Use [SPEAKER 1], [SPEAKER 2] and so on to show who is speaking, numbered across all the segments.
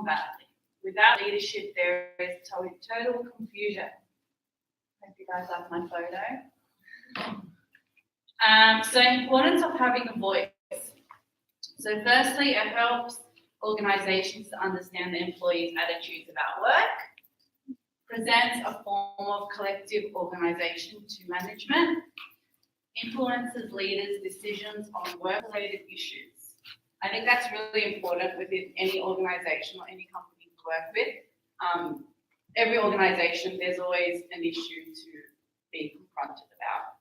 [SPEAKER 1] badly. Without leadership, there is total confusion. Hope you guys like my photo. So importance of having a voice. So firstly, it helps organizations to understand the employees' attitudes about work, presents a form of collective organization to management, influences leaders' decisions on work-related issues. I think that's really important within any organization or any company to work with. Every organization, there's always an issue to be confronted about.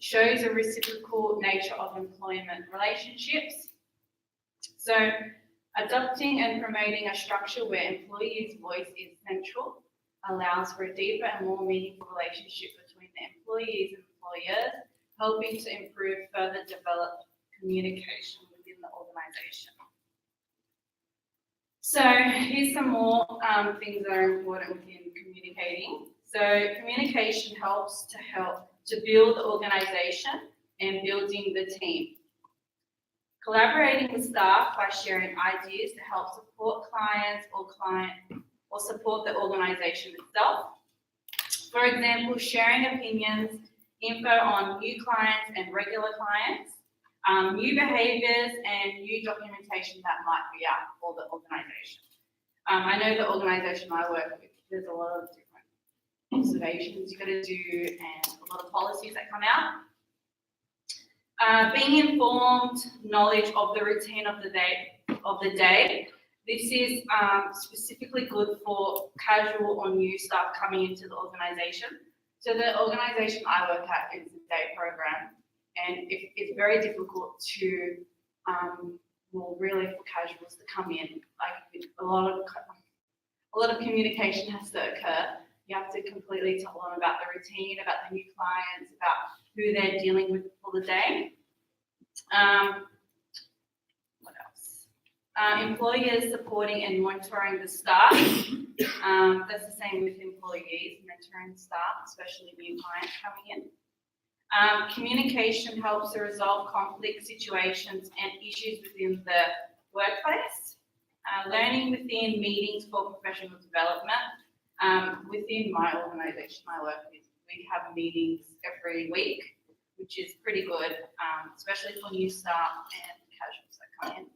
[SPEAKER 1] Shows a reciprocal nature of employment relationships. So, adopting and promoting a structure where employees' voice is central allows for a deeper and more meaningful relationship between the employees and employers, helping to improve further developed communication within the organisation. So here's some more things that are important within communicating. So communication helps to build the organisation and building the team. Collaborating with staff by sharing ideas to help support clients or support the organisation itself. For example, sharing opinions, info on new clients and regular clients, new behaviours and new documentation that might be out for the organisation. I know the organisation I work with, there's a lot of different observations you've got to do and a lot of policies that come out. Being informed, knowledge of the routine of the day. This is specifically good for casual or new staff coming into the organisation. So the organisation I work at is a day program, and it's very difficult to, really for casuals to come in. Like a lot of communication has to occur. You have to completely tell them about the routine, about the new clients, about who they're dealing with for the day. What else? Employers supporting and monitoring the staff. That's the same with employees, mentoring staff, especially new clients coming in. Communication helps to resolve conflict situations and issues within the workplace. Learning within meetings for professional development. Within my organisation I work with, we have meetings every week, which is pretty good, especially for new staff and casuals that come in.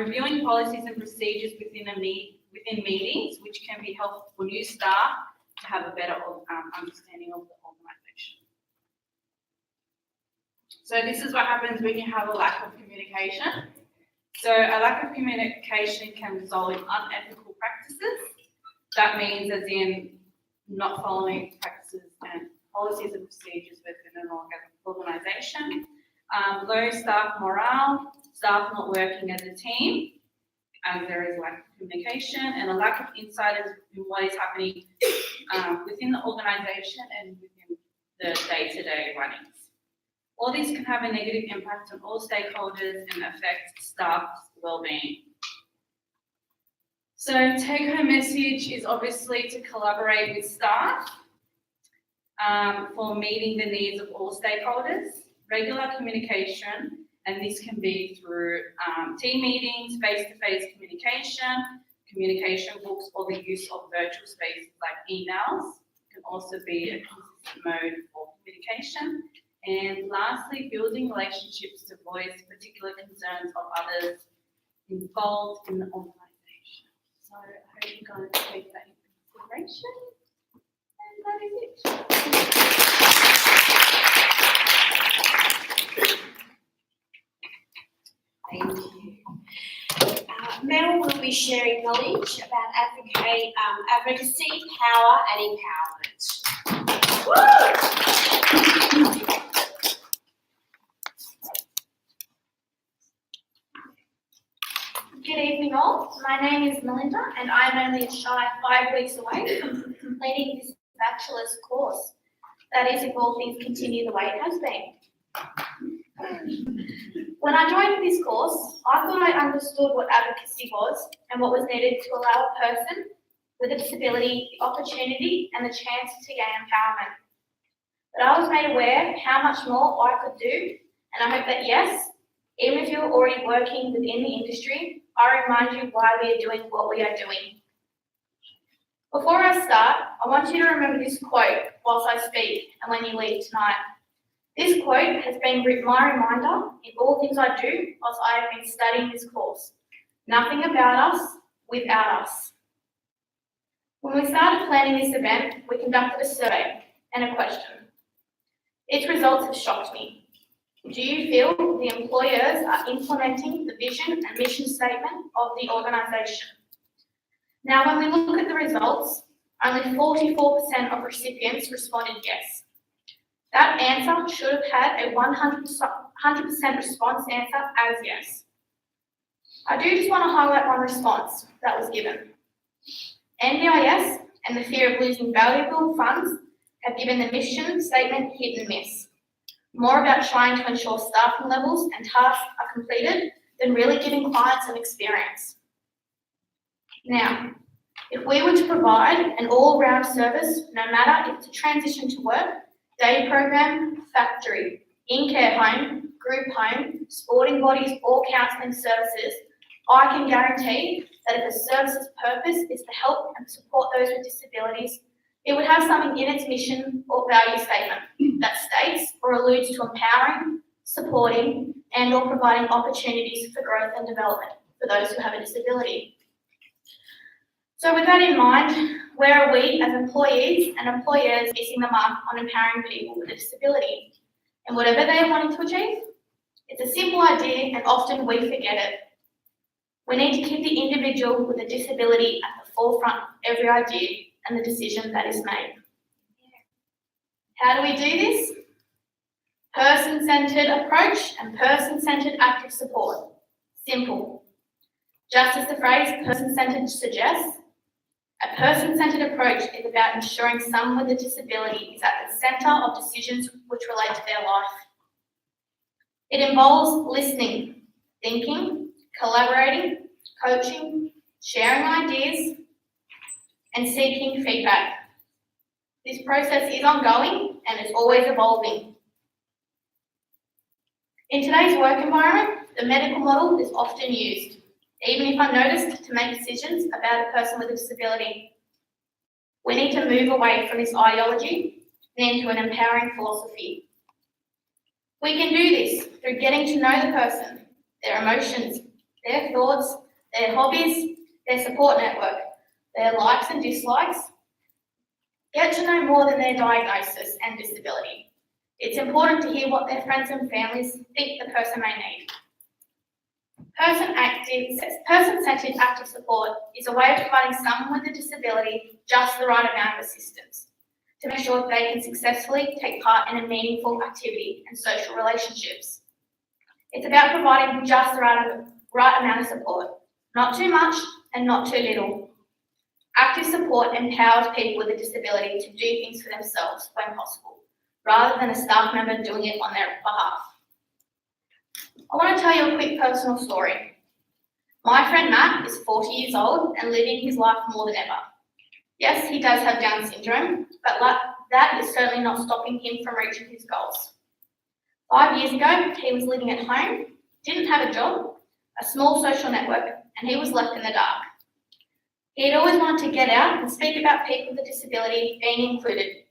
[SPEAKER 1] Reviewing policies and procedures within meetings, which can be helpful for new staff to have a better understanding of the organisation. So this is what happens when you have a lack of communication. So a lack of communication can result in unethical practices. That means as in not following practices and policies and procedures within an organisation. Low staff morale, staff not working as a team, as there is lack of communication, and a lack of insight in what is happening within the organisation and within the day-to-day runnings. All these can have a negative impact on all stakeholders and affect staff's well-being. So take-home message is obviously to collaborate with staff for meeting the needs of all stakeholders, regular communication, and this can be through team meetings, face-to-face communication books, or the use of virtual spaces like emails. It can also be a consistent mode for communication. And lastly, building relationships to voice particular concerns of others involved in the organisation. So I hope you're going to take that into consideration. And that is it.
[SPEAKER 2] Thank you. Mel will be sharing knowledge about advocacy, power and empowerment. Woo!
[SPEAKER 3] Good evening all, my name is Melinda and I'm only a shy 5 weeks away from completing this bachelor's course. That is, if all things continue the way it has been. When I joined this course, I thought I understood what advocacy was and what was needed to allow a person with a disability the opportunity and the chance to gain empowerment. But I was made aware how much more I could do, and I hope that yes, even if you're already working within the industry, I remind you why we are doing what we are doing. Before I start, I want you to remember this quote whilst I speak and when you leave tonight. This quote has been my reminder in all things I do whilst I have been studying this course. Nothing about us without us. When we started planning this event, we conducted a survey and a question. Its results have shocked me. Do you feel the employers are implementing the vision and mission statement of the organisation? Now, when we look at the results, only 44% of recipients responded yes. That answer should have had a 100% response answer as yes. I do just want to highlight one response that was given. NDIS and the fear of losing valuable funds have given the mission statement hit and miss. More about trying to ensure staffing levels and tasks are completed than really giving clients an experience. Now, if we were to provide an all-round service, no matter if it's a transition to work, day program, factory, in-care home, group home, sporting bodies or counselling services, I can guarantee that if a service's purpose is to help and support those with disabilities, it would have something in its mission or value statement that states or alludes to empowering, supporting, and or providing opportunities for growth and development for those who have a disability. So with that in mind, where are we as employees and employers missing the mark on empowering people with a disability? And whatever they are wanting to achieve, it's a simple idea and often we forget it. We need to keep the individual with a disability at the forefront of every idea and the decision that is made. How do we do this? Person-centred approach and person-centred active support. Simple. Just as the phrase person-centred suggests, a person-centred approach is about ensuring someone with a disability is at the centre of decisions which relate to their life. It involves listening, thinking, collaborating, coaching, sharing ideas, and seeking feedback. This process is ongoing and is always evolving. In today's work environment, the medical model is often used, even if unnoticed, to make decisions about a person with a disability. We need to move away from this ideology and into an empowering philosophy. We can do this through getting to know the person, their emotions, their thoughts, their hobbies, their support network, their likes and dislikes. Get to know more than their diagnosis and disability. It's important to hear what their friends and families think the person may need. Person-centred active support is a way of providing someone with a disability just the right amount of assistance to make sure that they can successfully take part in a meaningful activity and social relationships. It's about providing just the right amount of support, not too much and not too little. Active support empowers people with a disability to do things for themselves when possible, rather than a staff member doing it on their behalf. I want to tell you a quick personal story. My friend Matt is 40 years old and living his life more than ever. Yes, he does have Down syndrome, but that is certainly not stopping him from reaching his goals. 5 years ago, he was living at home, didn't have a job, a small social network, and he was left in the dark. He had always wanted to get out and speak about people with a disability being included,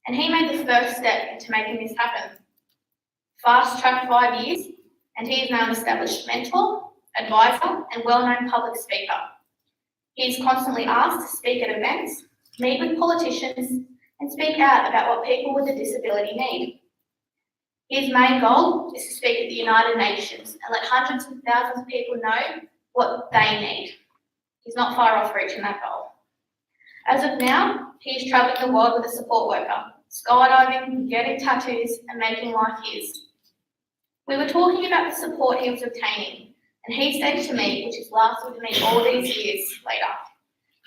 [SPEAKER 3] and he made the first step into making this happen. Fast-tracked 5 years, and he is now an established mentor, advisor, and well-known public speaker. He is constantly asked to speak at events, meet with politicians, and speak out about what people with a disability need. His main goal is to speak at the United Nations and let hundreds of thousands of people know what they need. He's not far off reaching that goal. As of now, he is travelling the world with a support worker, skydiving, getting tattoos, and making life his. We were talking about the support he was obtaining, and he stated to me, which has lasted with me all these years later,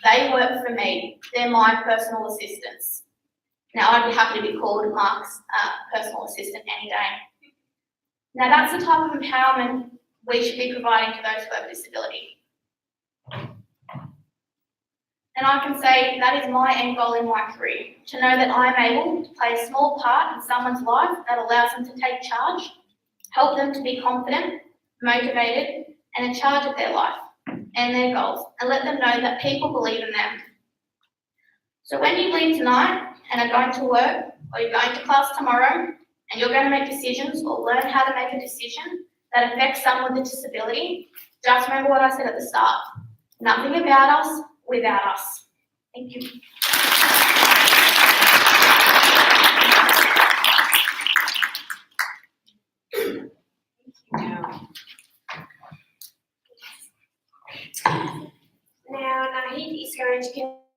[SPEAKER 3] they work for me, they're my personal assistants. Now, I'd be happy to be called Mark's personal assistant any day. Now, that's the type of empowerment we should be providing to those who have a disability. And I can say that is my end goal in my career, to know that I'm able to play a small part in someone's life that allows them to take charge, help them to be confident, motivated, and in charge of their life, and their goals and let them know that people believe in them. So when you leave tonight and are going to work or you're going to class tomorrow and you're going to make decisions or learn how to make a decision that affects someone with a disability, just remember what I said at the start. Nothing about us without us. Thank you.
[SPEAKER 2] Now, Nahid is going to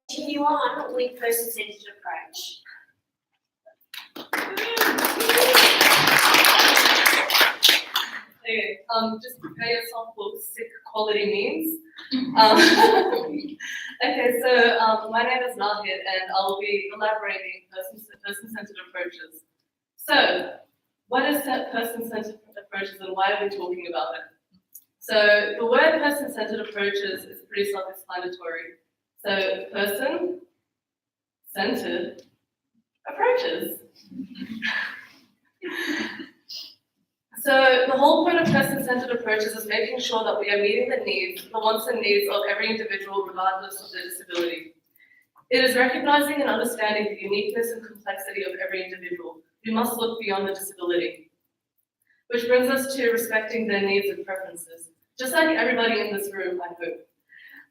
[SPEAKER 2] continue on with person-centered approach.
[SPEAKER 4] Okay, just prepare yourself for sick quality memes. Okay, so my name is Nahid and I'll be elaborating person-centered approaches. So, what is that person-centered approaches and why are we talking about it? So, the word person-centered approaches is pretty self-explanatory. So, person-centered approaches. So the whole point of person-centered approaches is making sure that we are meeting the needs, the wants and needs of every individual regardless of their disability. It is recognizing and understanding the uniqueness and complexity of every individual. We must look beyond the disability. Which brings us to respecting their needs and preferences. Just like everybody in this room, I hope.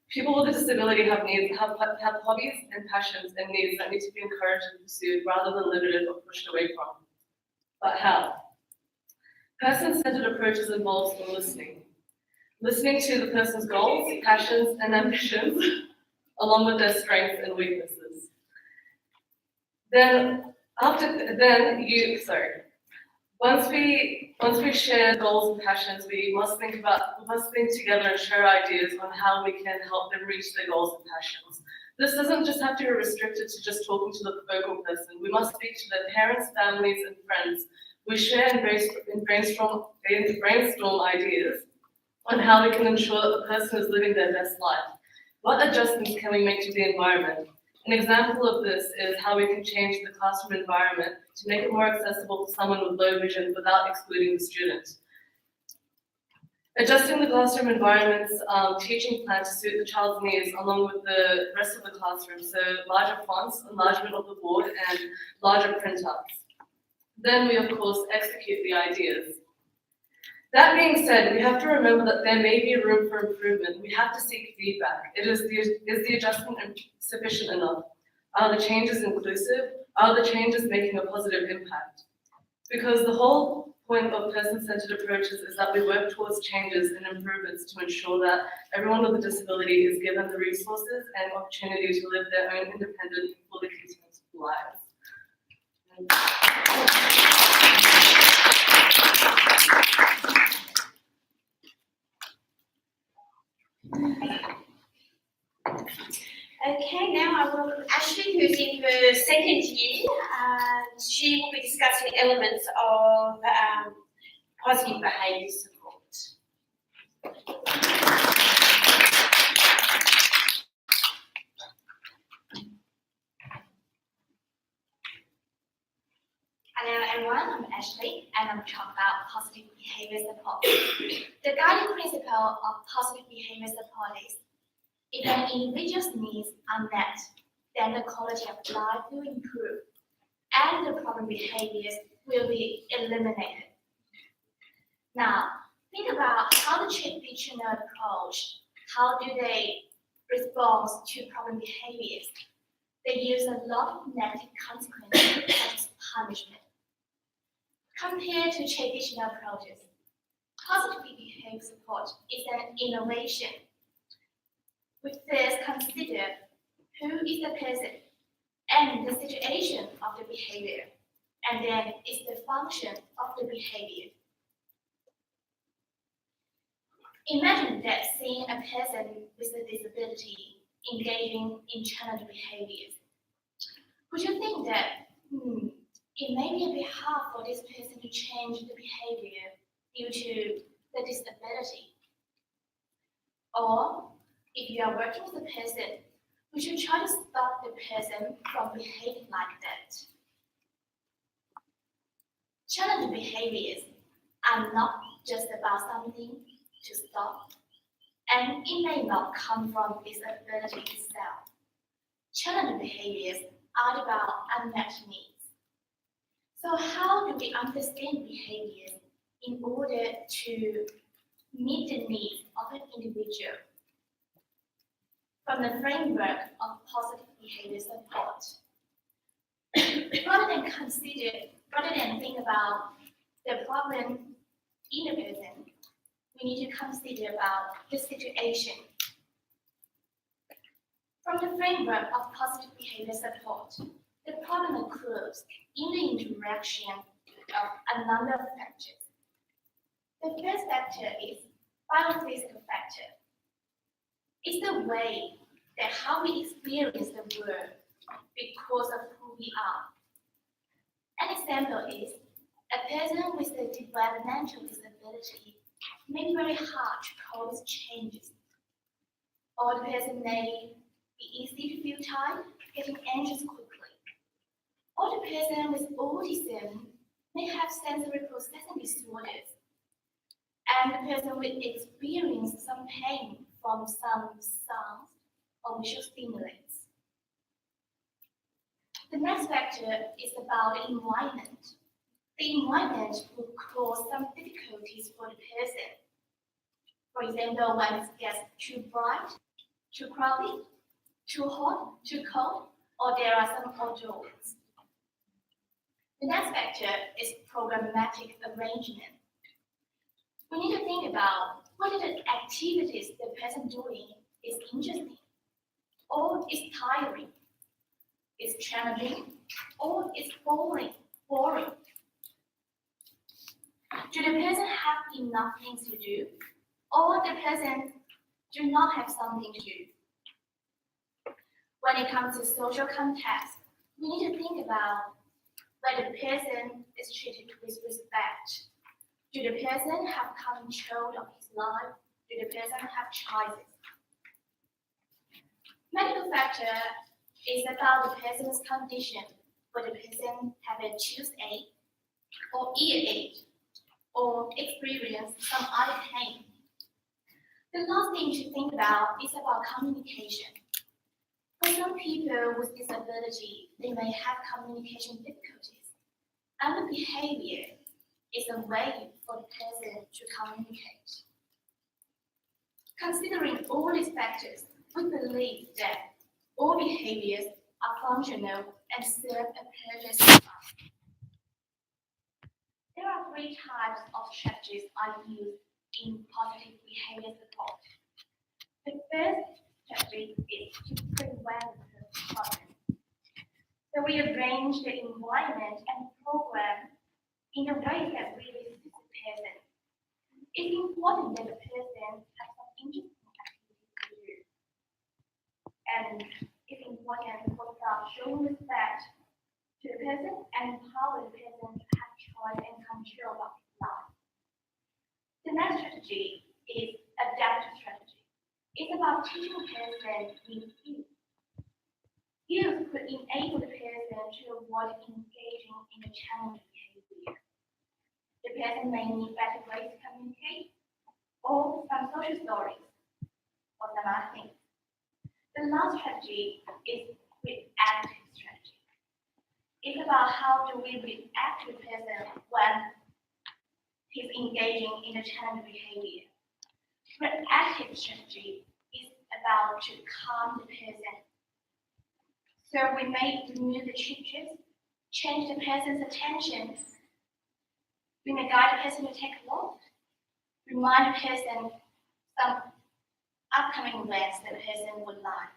[SPEAKER 4] People with a disability have needs, have hobbies and passions and needs that need to be encouraged and pursued rather than limited or pushed away from. But how? Person-centered approaches involves listening. Listening to the person's goals, passions, and ambitions, along with their strengths and weaknesses. Once we share goals and passions, we must think together and share ideas on how we can help them reach their goals and passions. This doesn't just have to be restricted to just talking to the vocal person. We must speak to their parents, families, and friends. We share and brainstorm ideas on how we can ensure that the person is living their best life. What adjustments can we make to the environment? An example of this is how we can change the classroom environment to make it more accessible to someone with low vision without excluding the student. Adjusting the classroom environment's teaching plan to suit the child's needs along with the rest of the classroom, so larger fonts, enlargement of the board, and larger printouts. Then we, of course, execute the ideas. That being said, we have to remember that there may be room for improvement. We have to seek feedback. Is the adjustment sufficient enough? Are the changes inclusive? Are the changes making a positive impact? Because the whole point of person-centered approaches is that we work towards changes and improvements to ensure that everyone with a disability is given the resources and opportunity to live their own independent and fully content lives.
[SPEAKER 2] Okay, now I welcome Ashley, who's in her second year. She will be discussing elements of positive behaviour support.
[SPEAKER 3] Hello everyone, I'm Ashley and I'm talking about positive behaviour support. The guiding principle of positive behaviour support is if an individual's needs are met, then the quality of life will improve and the problem behaviours will be eliminated. Now, think about how the traditional approach, how do they respond to problem behaviours? They use a lot of negative consequences such as punishment. Compared to traditional approaches, positive behaviour support is an innovation. We first consider who is the person and the situation of the behavior, and then is the function of the behavior. Imagine that seeing a person with a disability engaging in challenging behaviors. Would you think that it may be a bit hard for this person to change the behavior due to the disability? Or if you are working with a person, would you try to stop the person from behaving like that? Challenging behaviors are not just about something to stop. and it may not come from disability itself. Challenging behaviors are about unmet needs. So how do we understand behaviors in order to meet the needs of an individual? From the framework of positive behavior support, rather than think about the problem in a person, we need to consider about the situation. From the framework of positive behavior support, the problem occurs in the interaction of a number of factors. The first factor is biophysical factor. It's the way that how we experience the world because of who we are. An example is a person with a developmental disability may be very hard to cope with changes, or the person may be easy to feel tired, getting anxious quickly, or the person with autism may have sensory processing disorders, and the person will experience some pain from some sounds or visual stimulants. The next factor is about the environment. The environment will cause some difficulties for the person. For example, when it gets too bright, too crowded, too hot, too cold, or there are some odors. The next factor is programmatic arrangement. We need to think about whether the activities the person doing is interesting, or is tiring, is challenging, or is boring. Do the person have enough things to do, or the person do not have something to do? When it comes to social context, we need to think about whether the person is treated with respect. Do the person have control of his life? Do the person have choices? Medical factor is about the person's condition, whether the person have a toothache or earache or experience some other pain. The last thing to think about is about communication. For some people with disability, they may have communication difficulties, and the behavior is a way for the person to communicate. Considering all these factors, we believe that all behaviors are functional and serve a purpose in life. There are 3 types of strategies I use in positive behavior support. The first strategy is to prevent the problem. So we arrange the environment and program in a way that really suits the person. It's important that the person has some interesting activities to do. And it's important for staff showing respect to the person and empower the person to have choice and control of his life. The next strategy is adaptive strategy. It's about teaching the person new skills. Skills could enable the person to avoid engaging in a challenging behavior. The person may need better ways to communicate, or some social stories, or some other things. The last strategy is reactive strategy. It's about how do we react to the person when he's engaging in a challenging behavior. Reactive strategy is about to calm the person. So we may remove the triggers, change the person's attention. We may guide the person to take a walk, remind the person some upcoming events that the person would like.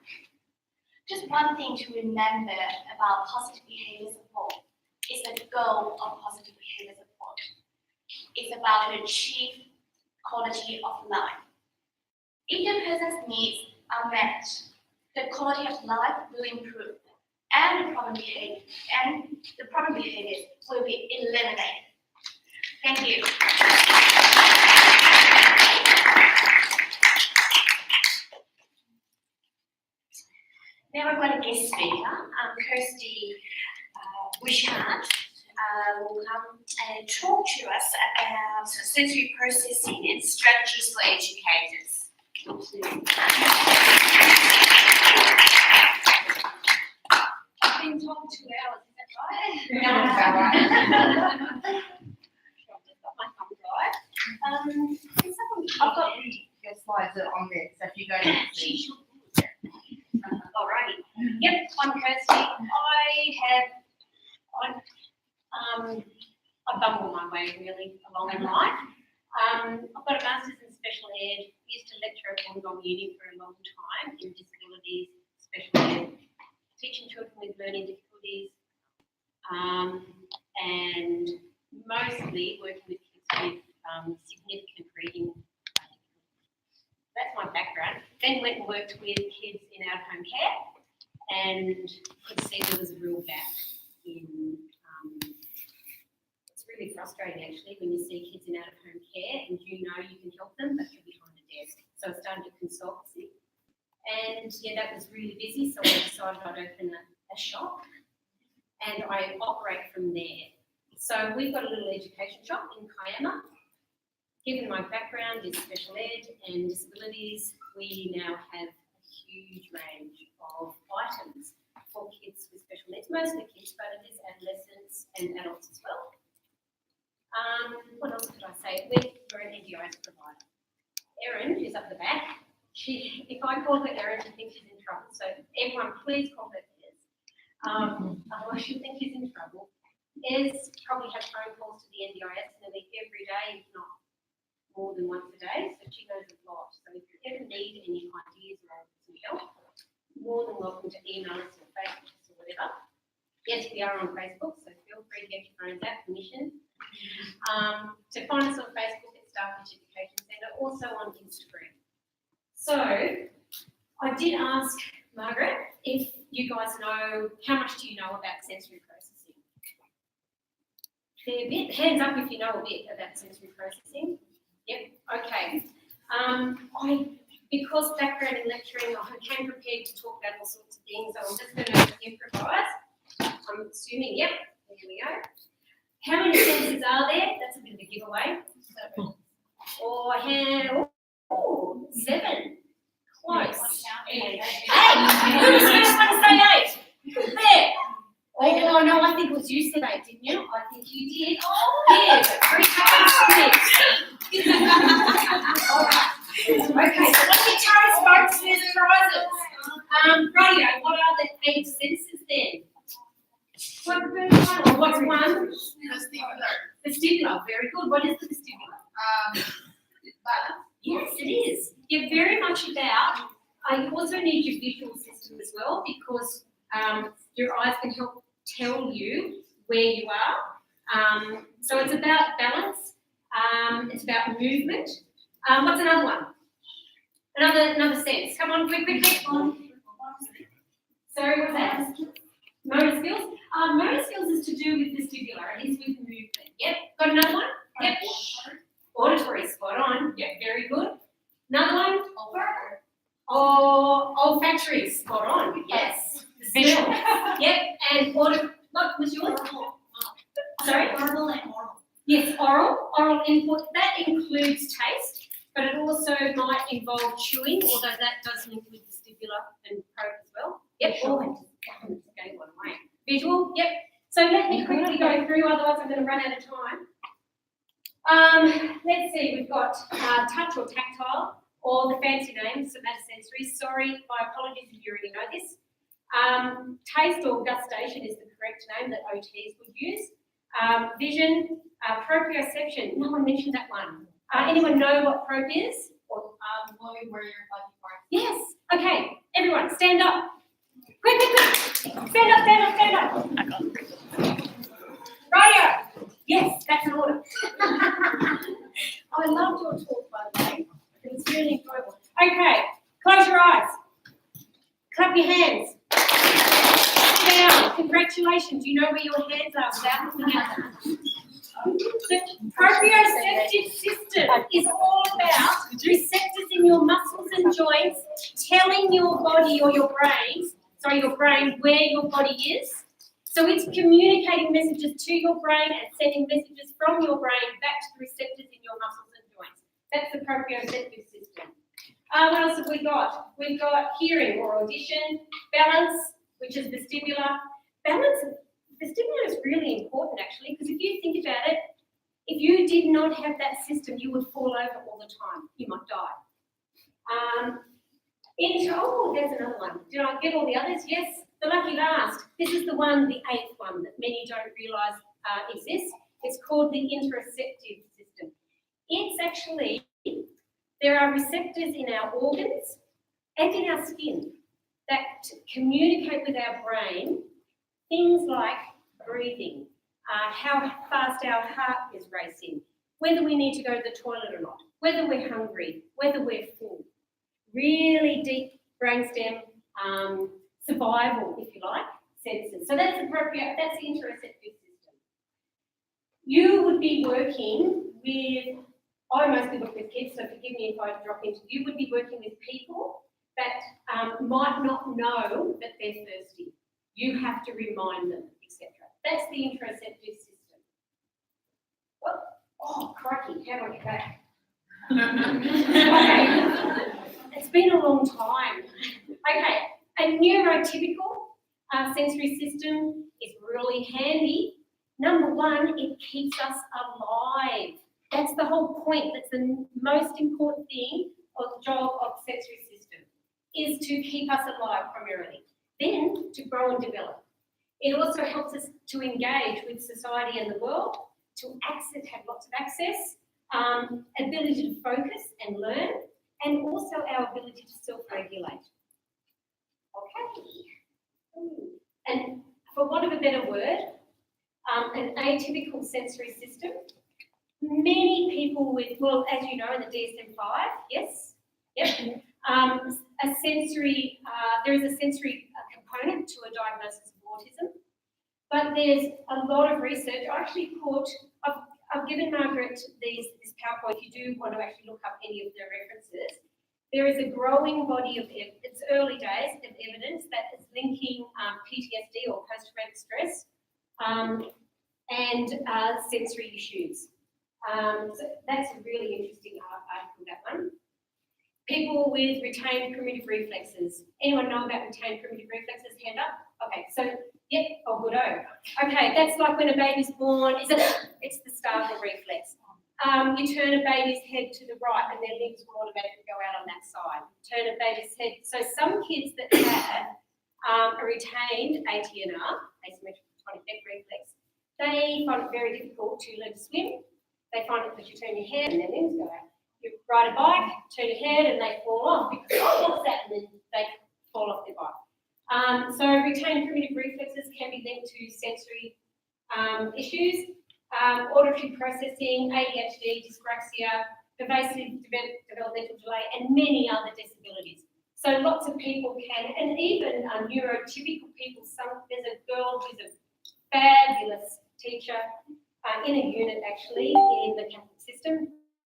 [SPEAKER 3] Just one thing to remember about positive behavior support is the goal of positive behavior support. It's about to achieve quality of life. If the person's needs are met, the quality of life will improve, and the problem behaviors will be eliminated. Thank you.
[SPEAKER 2] Now we've got a guest speaker, Kirsty Wishart, will come and talk to us about sensory processing and strategies for educators.
[SPEAKER 3] I've been told 2 hours, is that right?
[SPEAKER 2] Sounds about right.
[SPEAKER 3] Sure, I've just got my thumb drive. Can someone
[SPEAKER 5] I've got your slides are on there, so if you go to
[SPEAKER 3] Alrighty. Yep, I'm Kirsty. I've bumbled my way really along in life. I've got a master's in special ed. Used to lecture at Wollongong Uni for a long time in disabilities, special ed, teaching children with learning difficulties, and mostly working with kids with significant reading. That's my background. Then went and worked with kids in out-of-home care and could see there was a real gap in, it's really frustrating actually when you see kids in out-of-home care and you know you can help them, but you're behind a desk. So I started a consultancy and yeah, that was really busy. So I decided I'd open a shop and I operate from there. So we've got a little education shop in Kiama. Given my background is special ed and disabilities, we now have a huge range of items for kids with special needs, mostly kids, but it is adolescents and adults as well. What else could I say? We're an NDIS provider. Erin, who's up the back, if I call her Erin, she thinks she's in trouble. So everyone, please call her Ez. Otherwise she'll think she's in trouble. Ez probably has phone calls to the NDIS nearly every day, if not more than once a day, so she knows a lot. So if you ever need any ideas or some help, more than welcome to email us or Facebook us or whatever. Yes, we are on Facebook, so feel free to get your phones out, permission. To find us on Facebook at Starfish Education Centre, also on Instagram. So I did ask Margaret if you guys know, how much do you know about sensory processing? Fair bit. Hands up if you know a bit about sensory processing. Yep, okay. Because background in lecturing, I came prepared to talk about all sorts of things, so I'm just going to improvise. I'm assuming, yep, there we go. How many senses are there? That's a bit of a giveaway. 7. Oh, 7. Close. 8. Who was the first one to say 8? There. Oh, no, I think it was you said 8, didn't you? I think you did. Oh, yeah, 3 seconds from this. All right. Okay, so let me try folks with prizes. Radio, what are the 8 senses then? What's one? Or what's one?
[SPEAKER 5] vestibular.
[SPEAKER 3] Vestibular, very good. What is the vestibular? Yes, it is. You're very much about, you also need your visual system as well because your eyes can help tell you where you are. So it's about balance, it's about movement. What's another one? Another sense. Come on, quick. Sorry, what's that? Motor skills. Motor skills is to do with vestibular. It is with movement. Yep. Got another one? Yep. Auditory. Spot on. Yep. Very good. Another one? Olfactory. Spot on. Yes. Visual. Yep. And what was yours? Sorry?
[SPEAKER 5] Oral and oral.
[SPEAKER 3] Yes, oral. Oral input. That includes taste, but it also might involve chewing, although that does link with vestibular and probe as well. Yep. Going one way. Visual. Yep. So let me quickly go through, otherwise I'm going to run out of time. Let's see, we've got touch or tactile, or the fancy name, somatosensory. Sorry, my apologies if you already know this. Taste or gustation is the correct name that OTs would use. Vision, proprioception. No one mentioned that one. Anyone know what prop is? Or,
[SPEAKER 5] Where your body parts.
[SPEAKER 3] yes. Okay. Everyone, stand up. Quick. Stand up. Radio. Yes, that's an order. I loved your talk, by the way. It was really enjoyable. Okay. Close your eyes. Clap your hands. Sit down. Congratulations. You know where your hands are without looking at them. The proprioceptive system is all about receptors in your muscles and joints telling your body or your brain where your body is. So it's communicating messages to your brain and sending messages from your brain back to the receptors in your muscles and joints. That's the proprioceptive system.
[SPEAKER 6] What else have we got? We've got hearing or audition, balance, which is vestibular. Balance, vestibular is really important actually, because if you think about it, if you did not have that system, you would fall over all the time. You might die. Oh, there's another one. Did I get all the others? Yes. The lucky last. This is the one, the eighth one that many don't realise exists. It's called the interoceptive system. It's actually, there are receptors in our organs and in our skin that communicate with our brain things like breathing, how fast our heart is racing, whether we need to go to the toilet or not, whether we're hungry, whether we're full. Really deep brainstem survival, if you like, senses. So that's appropriate, that's the interoceptive system. You would be working with, I mostly work with kids, so forgive me if I drop into, you would be working with people that might not know that they're thirsty. You have to remind them, etc. That's the interoceptive system. Oh, crikey, how do I get back? Okay, it's been a long time. Okay, a neurotypical sensory system is really handy. Number one, it keeps us alive. That's the whole point. That's the most important thing of the job of the sensory system, is to keep us alive primarily. Then to grow and develop. It also helps us to engage with society and the world, to access, have lots of access, ability to focus and learn, and also our ability to self-regulate. Okay. And for want of a better word, an atypical sensory system. Many people with, well, as you know, in the DSM-5, yes, yep, a sensory, there is a sensory component to a diagnosis of autism, but there's a lot of research. I actually put, I've given Margaret this PowerPoint if you do want to actually look up any of the references. There is a growing body of, it's early days of evidence that is linking PTSD or post-traumatic stress and sensory issues. So that's a really interesting article, that one. People with retained primitive reflexes. Anyone know about retained primitive reflexes? Hand up. Okay, so, yep, oh, good, oh. Okay, that's like when a baby's born, it's the startle reflex. You turn a baby's head to the right and their limbs will automatically go out on that side. Turn a baby's head. So some kids that have a retained ATNR, asymmetric tonic neck reflex, they find it very difficult to learn to swim. They find it that you turn your head and their limbs go out. You ride a bike, turn your head and they fall off because, oh, what's that? And then they fall off their bike. So retained primitive reflexes can be linked to sensory issues, auditory processing, ADHD, dyspraxia, pervasive developmental delay, and many other disabilities. So lots of people can, and even neurotypical people, there's a girl who's a fabulous teacher in a unit actually in the Catholic system.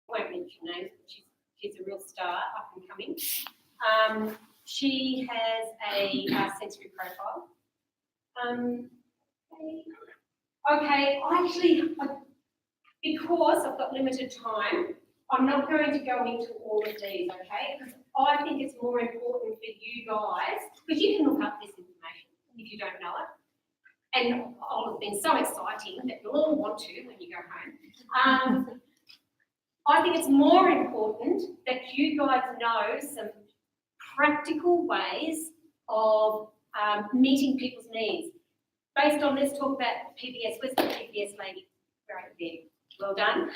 [SPEAKER 6] I won't mention names, but she's a real star, up and coming. She has a sensory profile. Okay, because I've got limited time, I'm not going to go into all of these, okay? Because I think it's more important for you guys, because you can look up this information if you don't know it. And all have been so exciting that you'll all want to when you go home. I think it's more important that you guys know some practical ways of meeting people's needs. Based on, let's talk about PBS. Where's the PBS lady? Right there. Well done.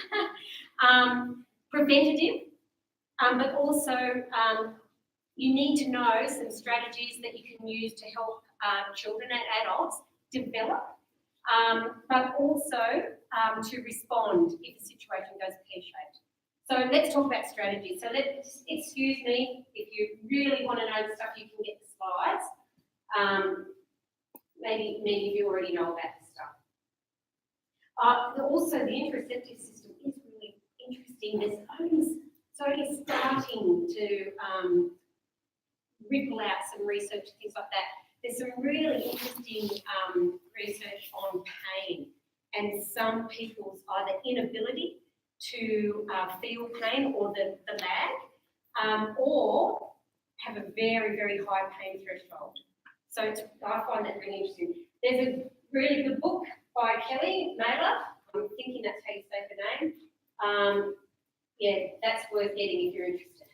[SPEAKER 6] Preventative, but also you need to know some strategies that you can use to help children and adults develop, but also to respond if the situation goes pear-shaped. So let's talk about strategies. So excuse me, if you really want to know the stuff, you can get the slides. Maybe many of you already know about this stuff. Also, the interoceptive system is really interesting. It's only starting to ripple out some research, things like that. There's some really interesting research on pain and some people's either inability to feel pain or the lag or have a very, very high pain threshold. So I find that really interesting. There's a really good book by Kelly Naylor. I'm thinking that's how you say her name. Yeah, that's worth getting if you're interested.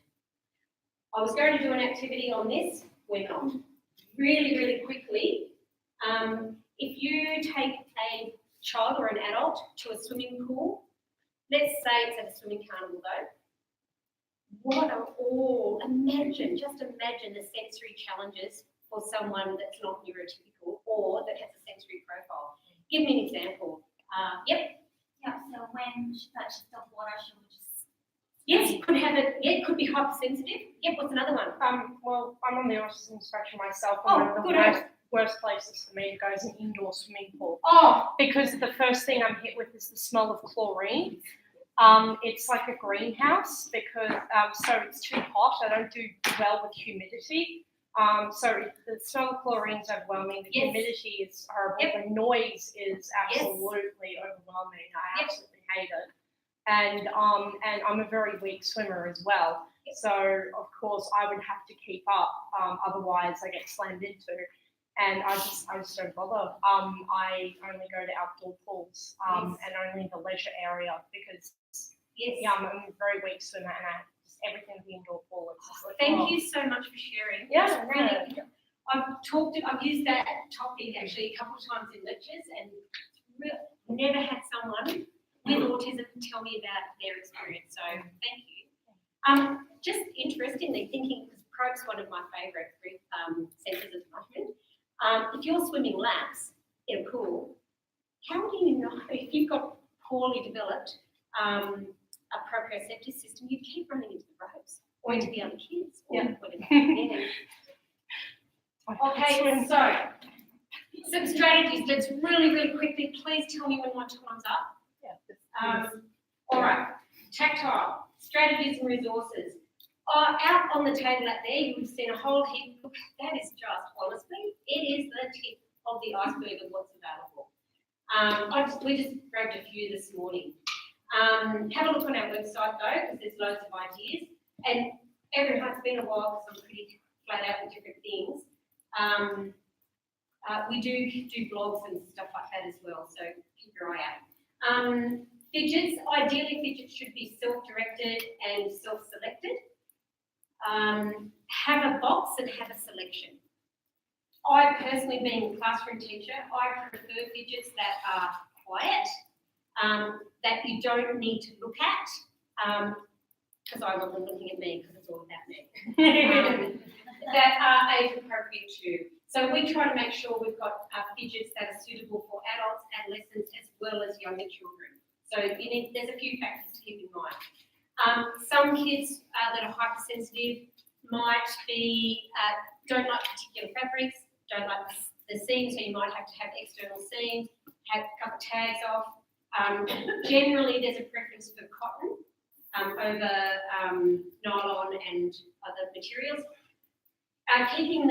[SPEAKER 6] I was going to do an activity on this. We're not. Really, really quickly. If you take a child or an adult to a swimming pool, let's say it's at a swimming carnival though, what are all, just imagine the sensory challenges for someone that's not neurotypical or that has a sensory profile. Give me an example. Yep.
[SPEAKER 3] Yeah, so when she touches the water, she will just.
[SPEAKER 6] Yes, it could have it. Yeah, it could be hypersensitive. Yep. What's another one?
[SPEAKER 7] Well, I'm on the autism spectrum myself,
[SPEAKER 6] Oh,
[SPEAKER 7] and one of the
[SPEAKER 6] good.
[SPEAKER 7] worst places for me to go is an indoor swimming pool.
[SPEAKER 6] Oh,
[SPEAKER 7] Because the first thing I'm hit with is the smell of chlorine. It's like a greenhouse because so it's too hot. I don't do well with humidity. So the smell of chlorine is overwhelming. The
[SPEAKER 6] Yes.
[SPEAKER 7] humidity is horrible.
[SPEAKER 6] Yep.
[SPEAKER 7] The noise is absolutely overwhelming. I absolutely hate it. And I'm a very weak swimmer as well. So of course I would have to keep up. Otherwise I get slammed into. And I just don't bother. I only go to outdoor pools and only the leisure area because I'm a very weak swimmer and everything in the indoor pool. It's just like,
[SPEAKER 6] thank you so much for sharing.
[SPEAKER 7] Yeah,
[SPEAKER 6] It's really. I've used that topic actually a couple of times in lectures and never had someone with autism tell me about their experience. So thank you. Just interestingly thinking, because Probe's one of my favourite senses at the moment. If you're swimming laps in a pool, how do you know if you've got poorly developed a proprioceptive system? You keep running into the ropes or into the other kids or whatever. Yeah. Okay, so some strategies. Let's really, really quickly. Please tell me when my time's up. All right, tactile strategies and resources. Out on the table out there, you've seen a whole heap. Look, that is just, honestly, it is the tip of the iceberg of what's available. We just grabbed a few this morning. Have a look on our website though, because there's loads of ideas. And it's been a while because I'm pretty flat out with different things. We do blogs and stuff like that as well, so keep your eye out. Fidgets, ideally fidgets should be self-directed and self-selected. Have a box and have a selection. I personally, being a classroom teacher, I prefer fidgets that are quiet, that you don't need to look at, because I want them looking at me because it's all about me, that are age appropriate too. So we try to make sure we've got fidgets that are suitable for adults, adolescents, as well as younger children. So there's a few factors to keep in mind. Some kids that are hypersensitive might be, don't like particular fabrics, don't like the seams, so you might have to have external seams, have a couple of tags off. Generally, there's a preference for cotton over nylon and other materials. You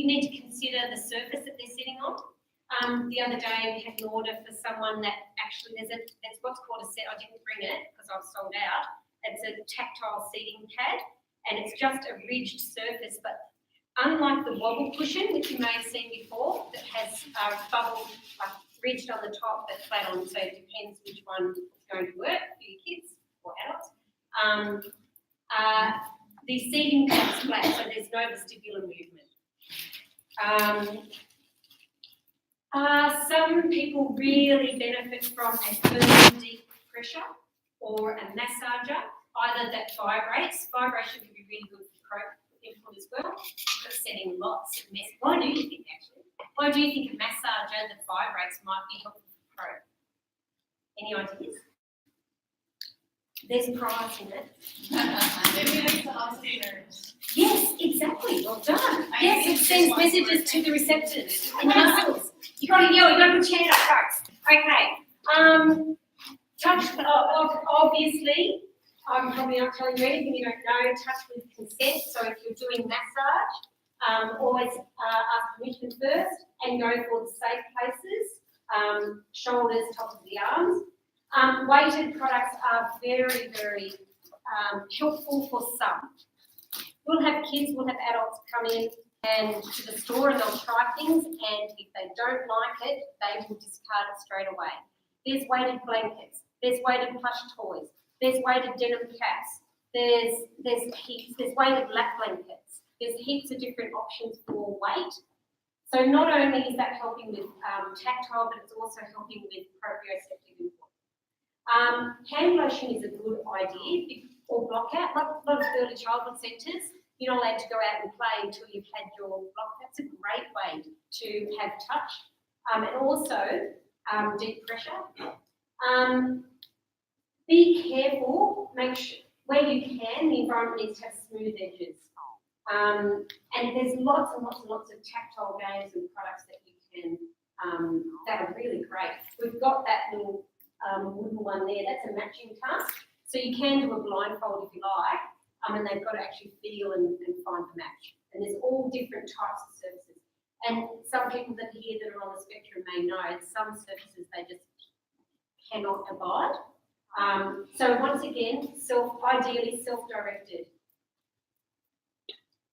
[SPEAKER 6] need to consider the surface that they're sitting on. The other day we had an order for someone that actually, there's what's called a set, I didn't bring it because I was sold out. It's a tactile seating pad and it's just a ridged surface, but unlike the wobble cushion, which you may have seen before, that has bubble ridged on the top but flat on, so it depends which one is going to work for your kids or adults. The seating pad's flat, so there's no vestibular movement. Some people really benefit from a firm deep pressure or a massager, either that vibrates. Vibration can be really good for input as well, for setting lots of mess. Why do you think actually? Why do you think a massager that vibrates might be helpful for pro? Any ideas? There's price in it.
[SPEAKER 5] Maybe it's the oscillators.
[SPEAKER 6] Yes, exactly. Well done. Yes, it sends messages to the receptors in the muscles. You got to yell. You got to put your hand up, folks. Okay. Touch. Obviously, I'm probably not telling you anything you don't know. Touch with consent. So if you're doing massage, always ask permission first and go for the safe places. Shoulders, top of the arms. Weighted products are very, very helpful for some. We'll have kids, we'll have adults come in and to the store and they'll try things, and if they don't like it, they will discard it straight away. There's weighted blankets, there's weighted plush toys, there's weighted denim caps, there's weighted lap blankets, there's heaps of different options for weight. So not only is that helping with tactile, but it's also helping with proprioceptive input. Hand lotion is a good idea, or blockout. A lot of early childhood centres, you're not allowed to go out and play until you've had your block. That's a great way to have touch. And also deep pressure. Be careful, make sure, where you can, the environment needs to have smooth edges. And there's lots and lots and lots of tactile games and products that you can, that are really great. We've got that little one there, that's a matching task. So you can do a blindfold if you like, and they've got to actually feel and find the match. And there's all different types of services. And some people that here that are on the spectrum may know some services they just cannot abide. So once again, ideally self-directed.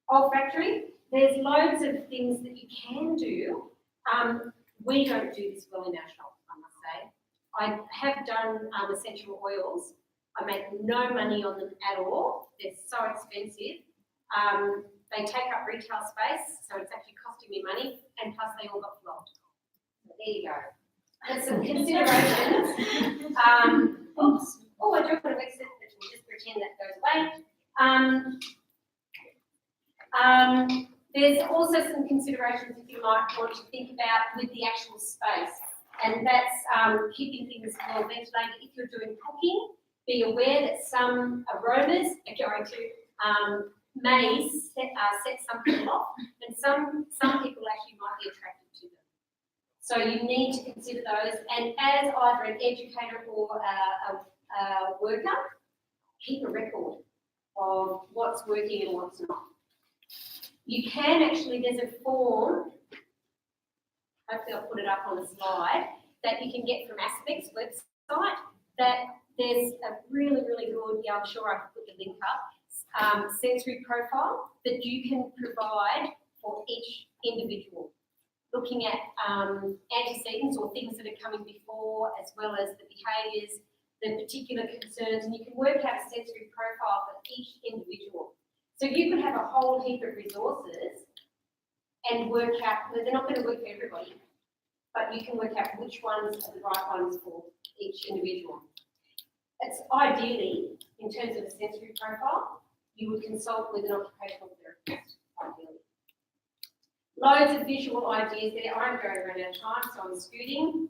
[SPEAKER 6] Olfactory, there's loads of things that you can do. We don't do this well in our shop, I must say. I have done essential oils. I make no money on them at all. They're so expensive. They take up retail space, so it's actually costing me money, and plus they all got flogged. So there you go. There's some considerations. Oops. Oh, I don't want to mix it, but we'll just pretend that goes away. There's also some considerations if you might want to think about with the actual space, and that's keeping things well ventilated. If you're doing cooking, be aware that some aromas are going to may set something off, and some people actually might be attracted to them. So you need to consider those, and as either an educator or a worker, keep a record of what's working and what's not. You can actually, there's a form, hopefully I'll put it up on the slide, that you can get from Aspect's website, that there's a really, really good, I'm sure I can put the link up, sensory profile that you can provide for each individual, looking at antecedents or things that are coming before, as well as the behaviours, the particular concerns, and you can work out a sensory profile for each individual. So you could have a whole heap of resources and work out, well, they're not going to work for everybody, but you can work out which ones are the right ones for each individual. It's ideally, in terms of a sensory profile, you would consult with an occupational therapist, ideally. Loads of visual ideas there. I'm going around out of time, so I'm scooting.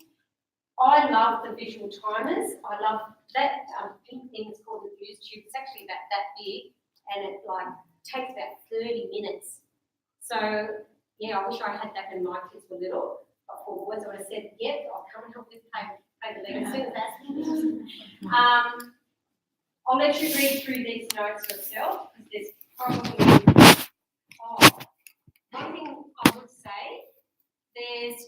[SPEAKER 6] I love the visual timers. I love that pink thing that's called the fuse tube. It's actually that big, and it like takes about 30 minutes. So yeah, I wish I had that when my kids were little. But for boys, I would have said, yep, I'll come and help with pay the leg as soon as that's finished. I'll let you read through these notes yourself, because there's probably, one thing I would say,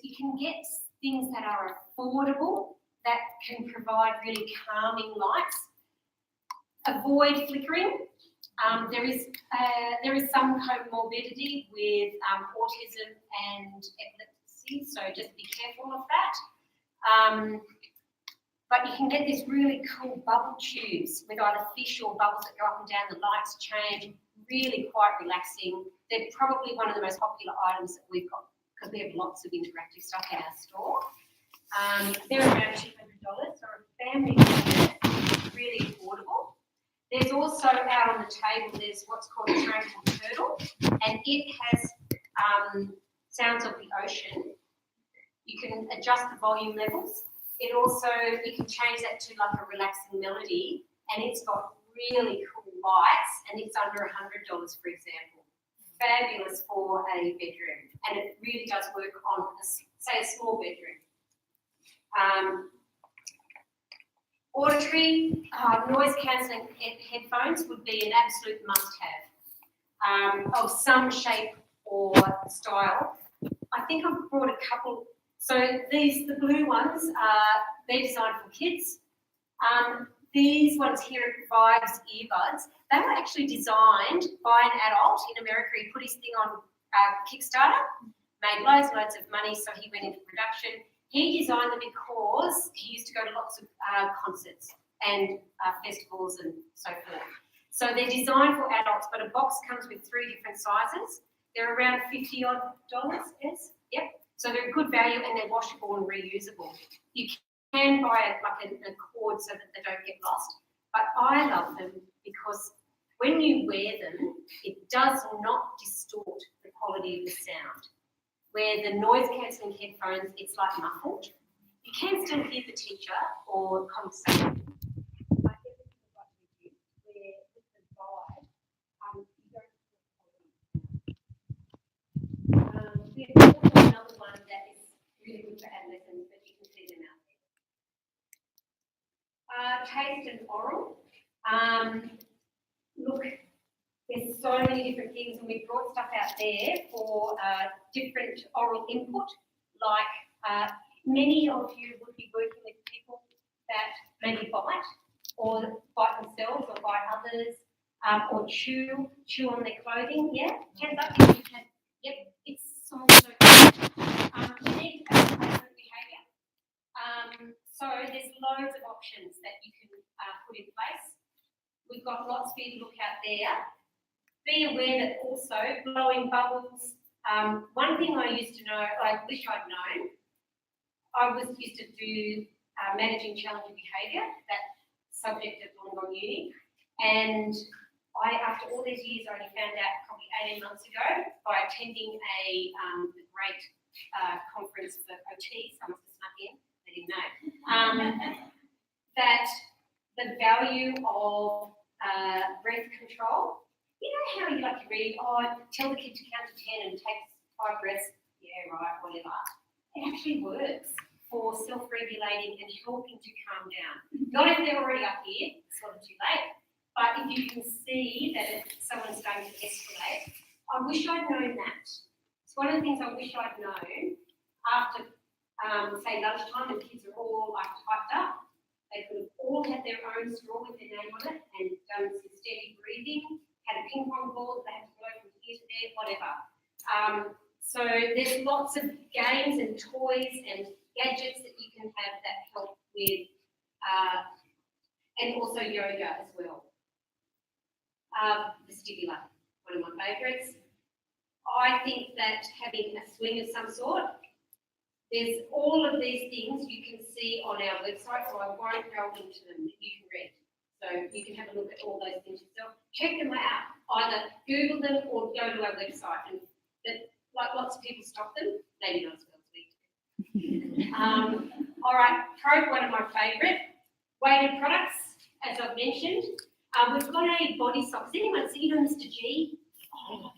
[SPEAKER 6] you can get things that are affordable, that can provide really calming lights. Avoid flickering. There is some comorbidity with autism and epilepsy, so just be careful of that. But you can get these really cool bubble tubes with either fish or bubbles that go up and down, the lights change, really quite relaxing. They're probably one of the most popular items that we've got, because we have lots of interactive stuff in our store. They're around $200, so a family is really affordable. There's also out on the table, there's what's called a Tranquil Turtle, and it has sounds of the ocean. You can adjust the volume levels. It also, you can change that to like a relaxing melody, and it's got really cool lights, and it's under $100, for example. Fabulous for a bedroom, and it really does work on, say, a small bedroom. Auditory, noise cancelling headphones would be an absolute must-have of some shape or style. I think I've brought a couple. So the blue ones, they're designed for kids. these ones here at Vibes earbuds, they were actually designed by an adult in America. He put his thing on Kickstarter, made loads and loads of money, so he went into production. He designed them because he used to go to lots of concerts and festivals and so forth. So they're designed for adults, but a box comes with 3 different sizes. They're around $50 odd, yes? Yep. So they're good value and they're washable and reusable. You can buy a cord so that they don't get lost, but I love them because when you wear them, it does not distort the quality of the sound. Where the noise cancelling headphones, it's like muffled. You can still hear the teacher or conversation. But everything is like with you, where with the vibe, you don't hear there's also another one that is really good for adolescents, but you can see them out there. Taste and oral. Look, there's so many different things, and we brought stuff out there for different oral input, like many of you would be working with people that maybe bite, or bite themselves, or bite others, or chew on their clothing. Yeah, hands up if you can. Yep, it's so good. You need to have different behaviour. So there's loads of options that you can put in place. We've got lots for you to look at there. Be aware that also blowing bubbles. One thing I used to know, I wish I'd known, I used to do managing challenging behaviour, that subject at Wollongong Uni, and after all these years, I only found out probably 18 months ago by attending a great conference for OTs. I must have snuck in, they didn't know, that the value of breath control. You know how you like to read, tell the kid to count to 10 and take 5 breaths, yeah, right, whatever. It actually works for self-regulating and helping to calm down. Not if they're already up here, it's sort of too late, but if you can see that someone's starting to escalate, I wish I'd known that. It's one of the things I wish I'd known after, say, lunchtime and kids are all like hyped up. They could have all had their own straw with their name on it and done some steady breathing, had a ping pong ball that they had to go from here to there, whatever. So there's lots of games and toys and gadgets that you can have that help with, and also yoga as well. Vestibular, one of my favourites. I think that having a swing of some sort, there's all of these things you can see on our website, so I won't go into them, that you can read. So you can have a look at all those things yourself. Check them out. Either Google them or go to our website. And like lots of people stop them, maybe not as well as we do. All right, Probe, one of my favourite. Weighted products, as I've mentioned. We've got a body sock. Has anyone seen Mr. G? Oh,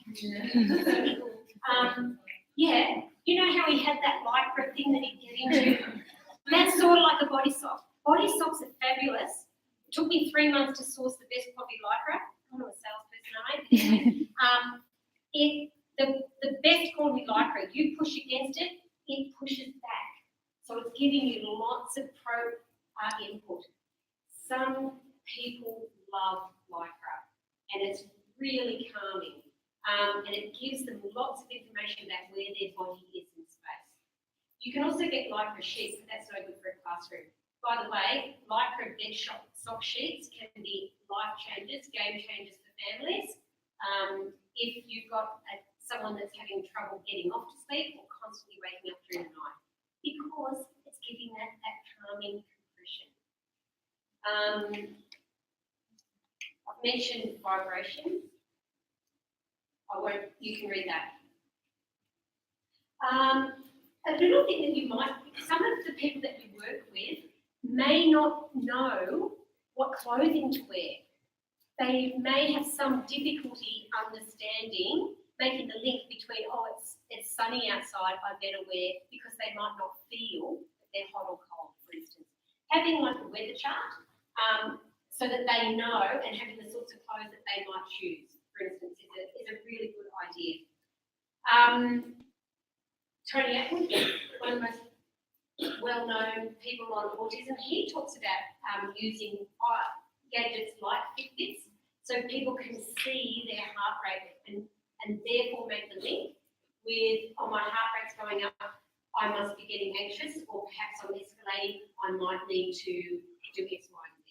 [SPEAKER 6] yeah, you know how he had that lycra thing that he'd get into? That's sort of like a body sock. Body socks are fabulous. It took me 3 months to source the best quality lycra. I'm not a salesperson, anyway. The best quality lycra, you push against it, it pushes back. So it's giving you lots of pro input. Some people love lycra, and it's really calming. And it gives them lots of information about where their body is in space. You can also get lycra sheets, but that's no good for a classroom. By the way, lycra bed sock sheets can be life changers, game changers for families. If you've got someone that's having trouble getting off to sleep or constantly waking up during the night, because it's giving that calming compression. I've mentioned vibration. You can read that. A little thing that you might, some of the people that you work with may not know what clothing to wear. They may have some difficulty understanding, making the link between, it's sunny outside, I better wear, because they might not feel that they're hot or cold, for instance. Having like a weather chart, so that they know, and having the sorts of clothes that they might choose, for instance, is a really good idea. Tony Atwood, one of the most
[SPEAKER 2] well-known people on autism. He talks about using gadgets like Fitbits so people can see their heart rate and therefore make the link with, oh, my heart rate's going up, I must be getting anxious, or perhaps I'm escalating, I might need to do X, Y, and Z.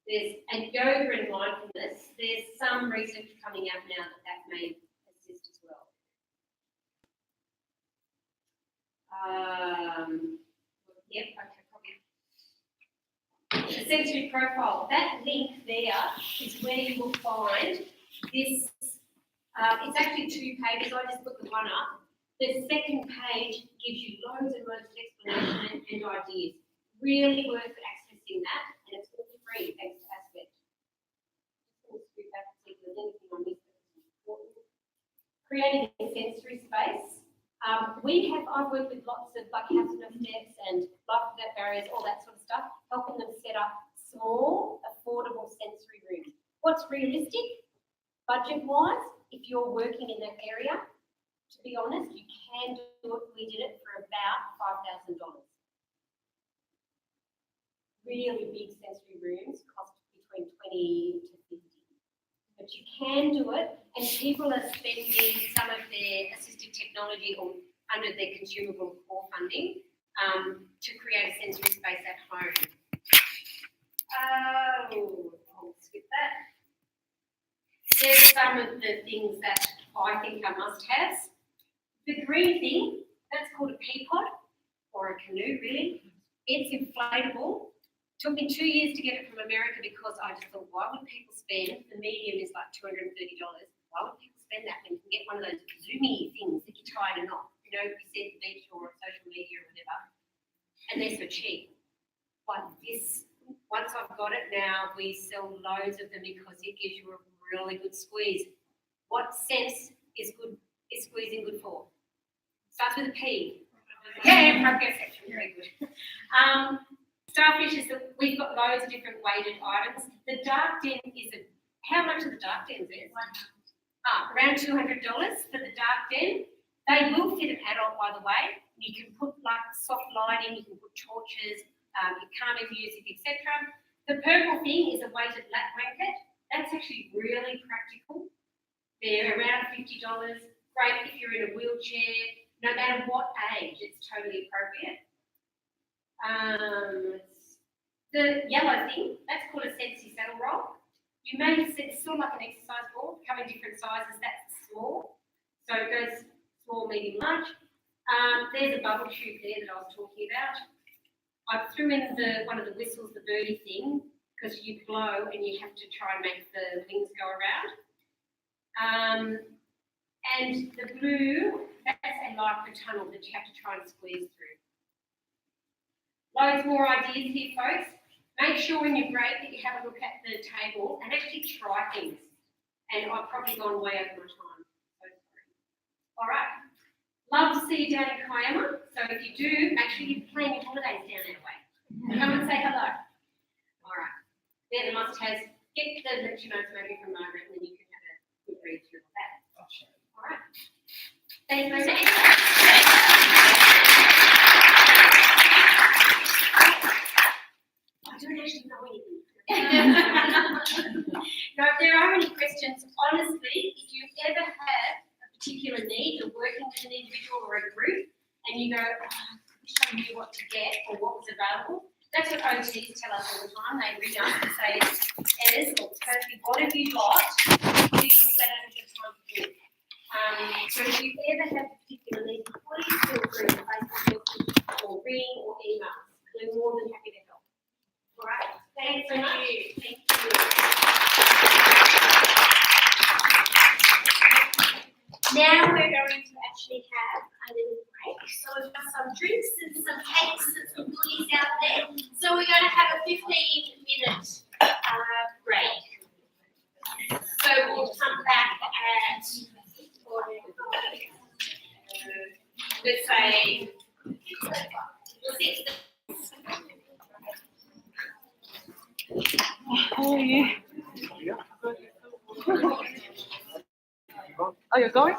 [SPEAKER 2] There's, and yoga and mindfulness, there's some research coming out now that may assist as well. Yep, okay, probably. The sensory profile, that link there is where you will find this, it's actually 2 pages, I just put the one up. The second page gives you loads and loads of explanation and ideas. Really worth accessing that, and it's all free thanks to Aspect. Just going to scoot back and see if there's anything I missed that's important. Creating a sensory space. I've worked with lots of like Hasna steps and life without barriers, all that sort of stuff, helping them set up small, affordable sensory rooms. What's realistic, budget-wise, if you're working in that area? To be honest, you can do it. We did it for about $5,000. Really big sensory rooms cost between 20 to 50. But you can do it, and people are spending some of their assistive technology or under their consumable core funding to create a sensory space at home. I'll skip that. There's some of the things that I think are must-haves. The green thing, that's called a peapod, or a canoe really. It's inflatable. Took me 2 years to get it from America because I just thought, why would people spend, the medium is like $230, why would people spend that when you can get one of those zoomy things that you tie in a knot, you know, you see at the beach or on social media or whatever, and they're so cheap. But this, once I've got it now, we sell loads of them because it gives you a really good squeeze. What sense is good? Is squeezing good for? Starts with a P. Yeah, proprioception, very good. Starfish is that we've got loads of different weighted items. The dark den is how much are the dark dens is? Around $200 for the dark den. They will fit an adult, by the way. You can put like soft lighting, you can put torches, calming music, etc. The purple thing is a weighted lap blanket. That's actually really practical. They're around $50. Great if you're in a wheelchair, no matter what age, it's totally appropriate. The yellow thing, that's called a Sensi saddle roll. You may see it's sort of like an exercise ball, come in different sizes, that's small. So it goes small, medium, large. There's a bubble tube there that I was talking about. I threw in one of the whistles, the birdie thing, because you blow and you have to try and make the wings go around. And the blue, that's a lycra tunnel that you have to try and squeeze through. Loads more ideas here, folks. Make sure when you break that you have a look at the table and actually try things. And I've probably gone way over my time. So sorry. All right. Love to see you down in Kiama. So if you do, make sure you plan your holidays down that way. Come and say hello. All right. They're the must-haves. Get the lecture notes maybe from Margaret and then you can have a good read through of that. All right. Thanks very much. I don't actually know anything. Now, if there are any questions, honestly, if you ever have a particular need, you're working with an individual or a group, and you go, oh, I wish I knew what to get or what was available, that's what OTs tell us all the time. They ring us and say, Ez, or Kirsty, what have you got? Because they don't have time to do it. So if you ever have a particular need, please feel free to Facebook message or ring or email. We're more than happy to help. All right. Thanks so much. Thank you. Now we're going to actually have a little break. So we've got some drinks and some cakes and some goodies out there. So we're going to have a 15-minute break. So we'll come back at, let's say, 6.
[SPEAKER 5] Oh, yeah. Oh, you're going?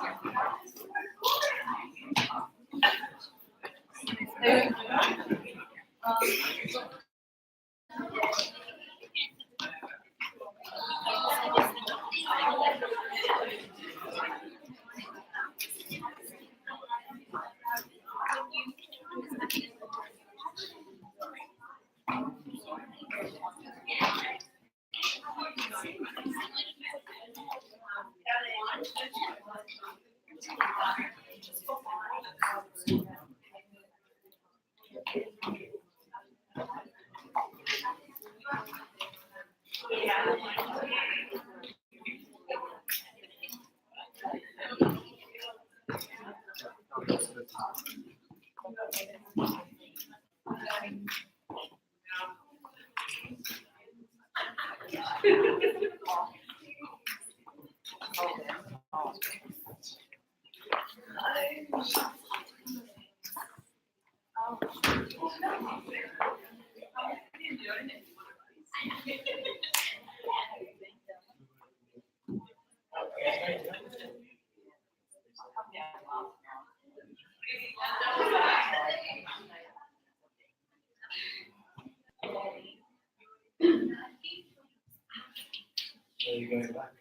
[SPEAKER 8] Where are you going back?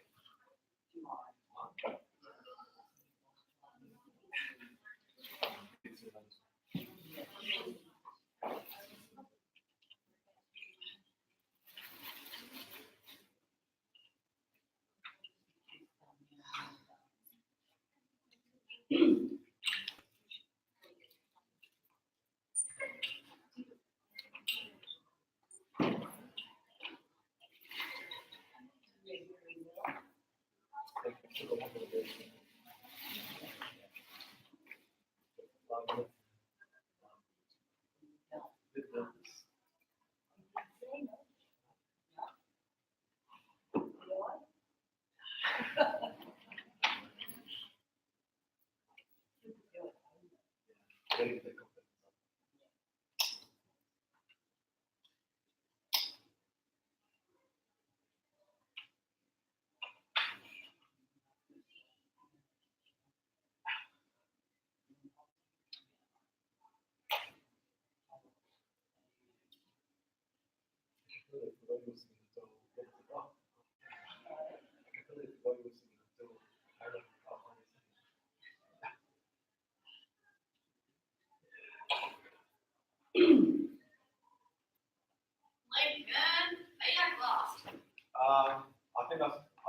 [SPEAKER 5] Lincoln, they got lost.
[SPEAKER 8] I think I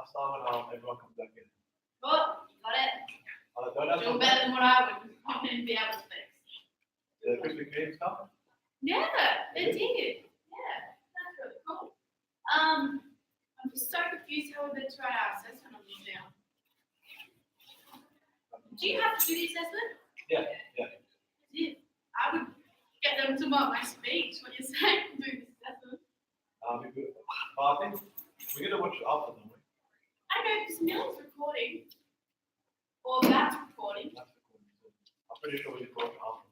[SPEAKER 8] start when everyone comes back in.
[SPEAKER 5] Oh, got it.
[SPEAKER 8] Don't have
[SPEAKER 5] Doing
[SPEAKER 8] to.
[SPEAKER 5] better than what I would be able to fix.
[SPEAKER 8] The Krispy Kreme's coming.
[SPEAKER 5] Yeah, they did. Yeah, that's really cool. I'm just so confused how we're going to write our assessment on this now. Do you have to do the assessment?
[SPEAKER 8] Yeah.
[SPEAKER 5] Yeah. I would get them to mark my speech when you're saying do this assessment.
[SPEAKER 8] Be good. I think we're gonna watch it after, don't we?
[SPEAKER 5] I know because Millie's recording. Or that's recording.
[SPEAKER 8] That's the cool. I'm pretty sure we can watch it after.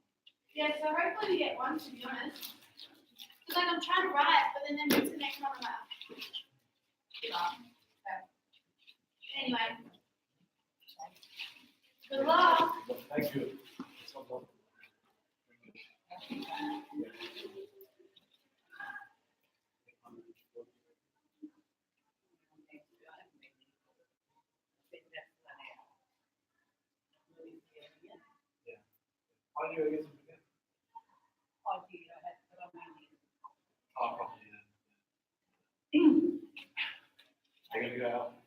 [SPEAKER 5] Yeah, so hopefully we get one, to be honest. Because like I'm trying to write, but then it's the next one I'm like, give up. So, anyway. Good luck.
[SPEAKER 8] Thank you. It's not long. Why do you against him again? Oh, probably, yeah. Are you gonna go out?